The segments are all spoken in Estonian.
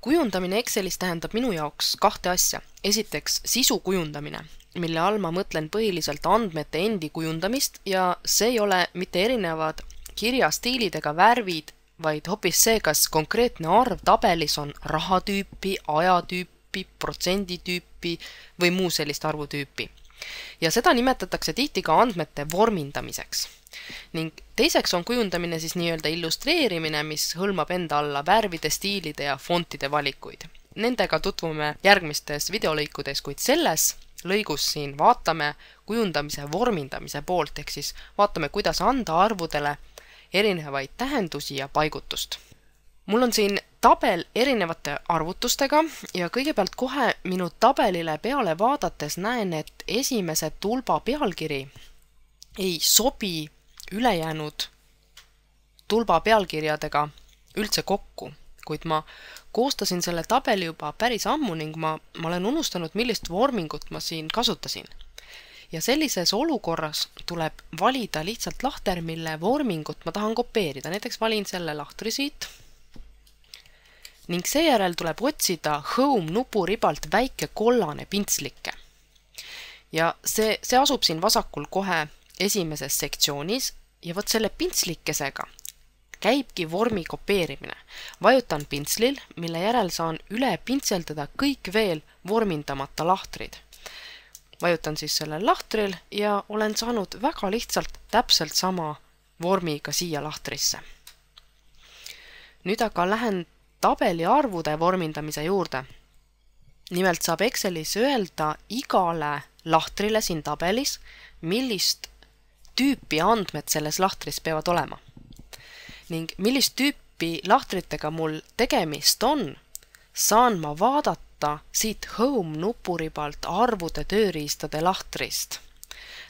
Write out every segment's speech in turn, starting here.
Kujundamine Excelis tähendab minu jaoks kahte asja. Esiteks sisu kujundamine, mille all ma mõtlen põhiliselt andmete endi kujundamist ja see ei ole mitte erinevad kirjastiilid ega värvid, vaid hoopis see, kas konkreetne arv tabelis on rahatüüpi, ajatüüpi, protsenditüüpi või muu sellist arvutüüpi. Ja seda nimetatakse tihti ka andmete vormindamiseks. Ning teiseks on kujundamine siis nii-öelda illustreerimine, mis hõlmab enda alla värvide, stiilide ja fontide valikuid. Nendega tutvume järgmistes videolõikudes, kuid selles lõigus siin vaatame kujundamise vormindamise poolt, ehk siis vaatame, kuidas anda arvudele erinevaid tähendusi ja paigutust. Mul on siin tabel erinevate arvutustega ja kõigepealt kohe minu tabelile peale vaadates näen, et esimese tulba pealkiri ei sobi ülejäänud tulba pealkirjadega üldse kokku, kuid ma koostasin selle tabeli juba päris ammu ning ma olen unustanud, millist vormingut ma siin kasutasin. Ja sellises olukorras tuleb valida lihtsalt lahter, mille vormingut ma tahan kopeerida. Näiteks valin selle lahtri siit ning seejärel tuleb otsida Home nupuribalt väike kollane pintslike. Ja see asub siin vasakul kohe esimeses sektsioonis ja võt selle pintslikesega käibki vormi kopeerimine. Vajutan pintslil, mille järel saan üle pintseldada kõik veel vormindamata lahtrid. Vajutan siis sellel lahtril ja olen saanud väga lihtsalt täpselt sama vormi ka siia lahtrisse. Nüüd aga lähen tabeli arvude vormindamise juurde. Nimelt saab Excelis öelda igale lahtrile siin tabelis, millist tüüpi andmed selles lahtris peavad olema. Ning millist tüüpi lahtritega mul tegemist on, saan ma vaadata siit Home nupuribalt arvude tööriistade lahtrist.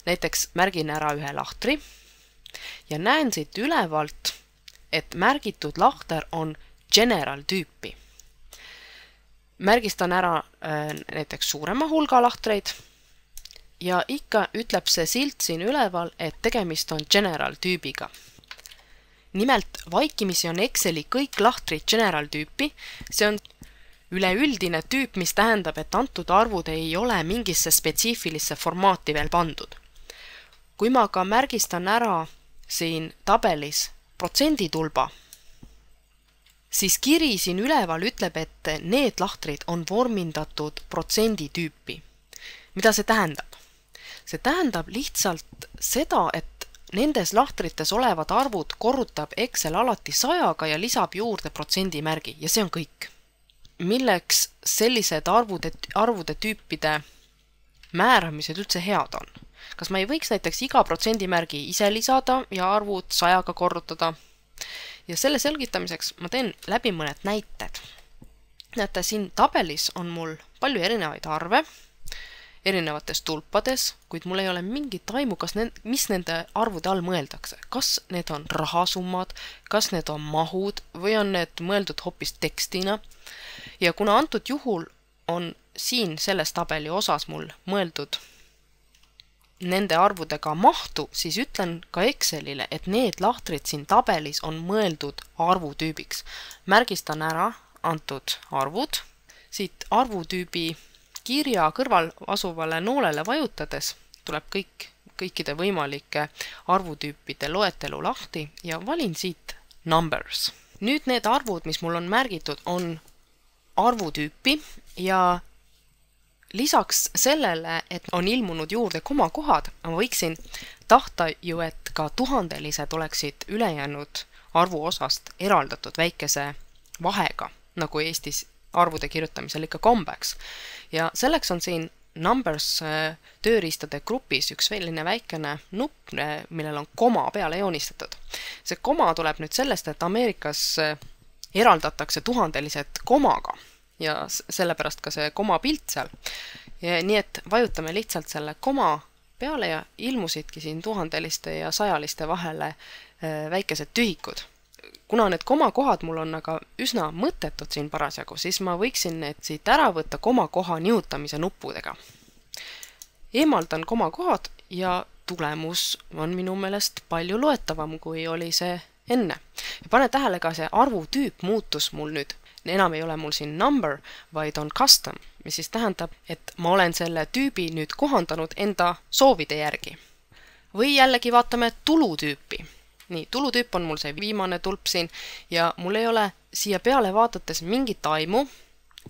Näiteks märgin ära ühe lahtri ja näen siit ülevalt, et märgitud lahter on General tüüpi. Märgistan ära näiteks suurema hulga lahtreid ja ikka ütleb see silt siin üleval, et tegemist on General tüübiga. Nimelt vaikimisi on Exceli kõik lahtrid General tüüpi, see on üleüldine tüüp, mis tähendab, et antud arvud ei ole mingisse spetsiifilisse formaati veel pandud. Kui ma ka märgistan ära siin tabelis protsenditulba, siis kiri siin üleval ütleb, et need lahtrid on vormindatud protsenditüüpi. Mida see tähendab? See tähendab lihtsalt seda, et nendes lahtrites olevad arvud korrutab Excel alati 100-ga ja lisab juurde protsendimärgi ja see on kõik. Milleks sellised arvude tüüpide määramised üldse head on? Kas ma ei võiks näiteks iga protsendimärgi ise lisada ja arvud 100-ga korrutada? Ja selle selgitamiseks ma teen läbi mõned näited. Näete, siin tabelis on mul palju erinevaid arve, erinevates tulpades, kuid mul ei ole mingit aimu, mis nende arvude all mõeldakse. Kas need on rahasummad, kas need on mahud või on need mõeldud hoopis tekstina. Ja kuna antud juhul on siin selles tabeli osas mul mõeldud nende arvudega mahtu, siis ütlen ka Excelile, et need lahtrid siin tabelis on mõeldud arvutüübiks. Märgistan ära antud arvud. Siit arvutüübi kirja kõrval asuvale noolele vajutades tuleb kõikide võimalike arvutüüpide loetelu lahti ja valin siit numbers. Nüüd need arvud, mis mul on märgitud, on arvutüüpi ja lisaks sellele, et on ilmunud juurde komakohad, ma võiksin tahta ju, et ka tuhandelised oleksid ülejäänud arvu osast eraldatud väikese vahega, nagu Eestis arvude kirjutamisel ikka kombeks. Ja selleks on siin numbers tööriistade grupis üks selline väikene nupp, millel on koma peale joonistatud. See koma tuleb nüüd sellest, et Ameerikas eraldatakse tuhandelised komaga ja sellepärast ka see koma pilt seal. Ja nii et vajutame lihtsalt selle koma peale ja ilmusidki siin tuhandeliste ja sajaliste vahele väikesed tühikud. Kuna need komakohad mul on aga üsna mõttetud siin parasjagu, siis ma võiksin need siit ära võtta komakoha nihutamise nuppudega. Eemaldan komakohad ja tulemus on minu meelest palju loetavam, kui oli see enne. Ja pane tähele, ka see arvutüüp muutus mul nüüd enam ei ole mul siin number, vaid on custom, mis siis tähendab, et ma olen selle tüübi nüüd kohandanud enda soovide järgi. Või jällegi vaatame tulutüüpi. Nii, tulutüüp on mul see viimane tulp siin ja mul ei ole siia peale vaadates mingit aimu,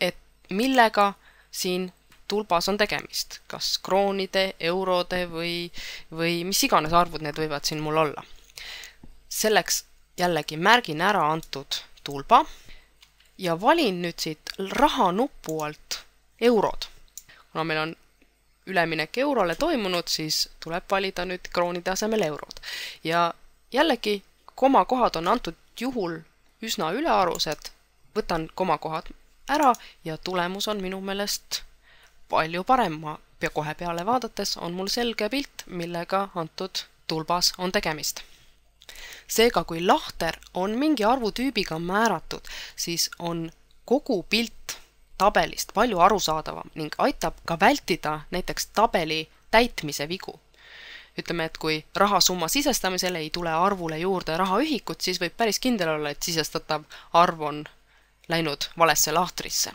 et millega siin tulbas on tegemist, kas kroonide, eurode või mis iganes arvud need võivad siin mul olla. Selleks jällegi märgin ära antud tulba ja valin nüüd siit raha nupu alt eurod. Kuna meil on üleminek eurole toimunud, siis tuleb valida nüüd kroonide asemel eurod. Ja jällegi komakohad on antud juhul üsna ülearused, võtan komakohad ära ja tulemus on minu meelest palju parem. Kohe peale vaadates on mul selge pilt, millega antud tulbas on tegemist. Seega, kui lahter on mingi arvutüübiga määratud, siis on kogu pilt tabelist palju arusaadavam ning aitab ka vältida näiteks tabeli täitmise vigu. Ütleme, et kui rahasumma sisestamisel ei tule arvule juurde rahaühikut, siis võib päris kindel olla, et sisestatav arv on läinud valesse lahtrisse.